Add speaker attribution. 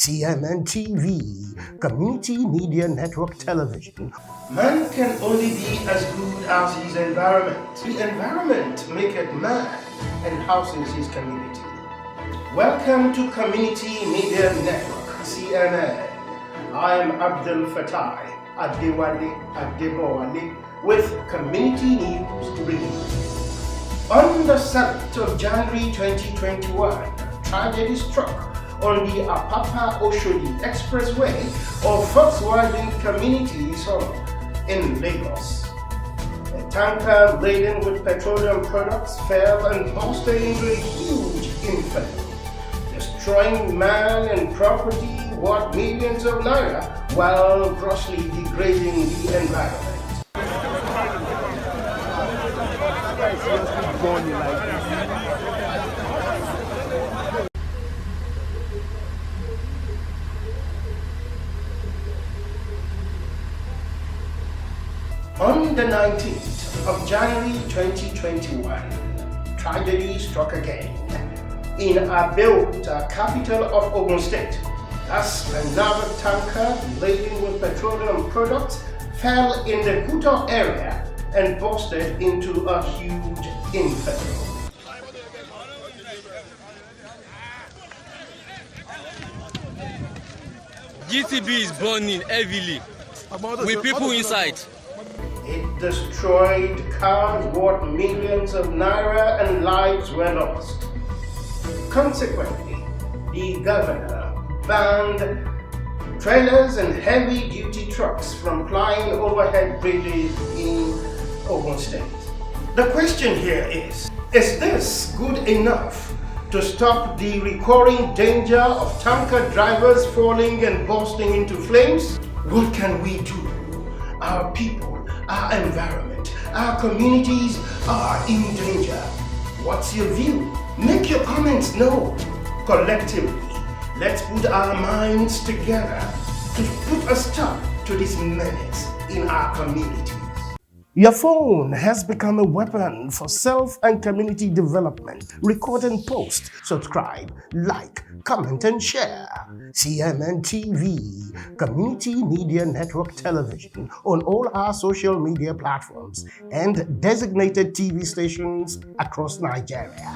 Speaker 1: CMN TV, Community Media Network Television.
Speaker 2: Man can only be as good as his environment. The environment maketh man and houses his community. Welcome to Community Media Network, CMN. I am Abdul Fatai Adewale Adebowale with Community News Briefing. On the 7th of January 2021, tragedy struck on the Apapa-Oshodi Expressway of Volkswagen Community Zone in Lagos. A tanker laden with petroleum products fell and busted into a huge inferno, destroying man and property worth millions of naira while grossly degrading the environment. On the 19th of January 2021, tragedy struck again in Abeokuta, capital of Ogun State, as another tanker laden with petroleum products fell in the Kuto area and busted into a huge inferno.
Speaker 3: GTB is burning heavily with people inside.
Speaker 2: It destroyed cars worth millions of naira and lives were lost. Consequently, the governor banned trailers and heavy-duty trucks from flying overhead bridges in Ogun State. The question here is this good enough to stop the recurring danger of tanker drivers falling and bursting into flames? What can we do? Our people, our environment, our communities are in danger. What's your view? Make your comments known. Collectively, let's put our minds together to put a stop to this menace in our communities.
Speaker 1: Your phone has become a weapon for self and community development. Record and post, subscribe, like, comment and share. CMN TV, Community Media Network Television on all our social media platforms and designated TV stations across Nigeria.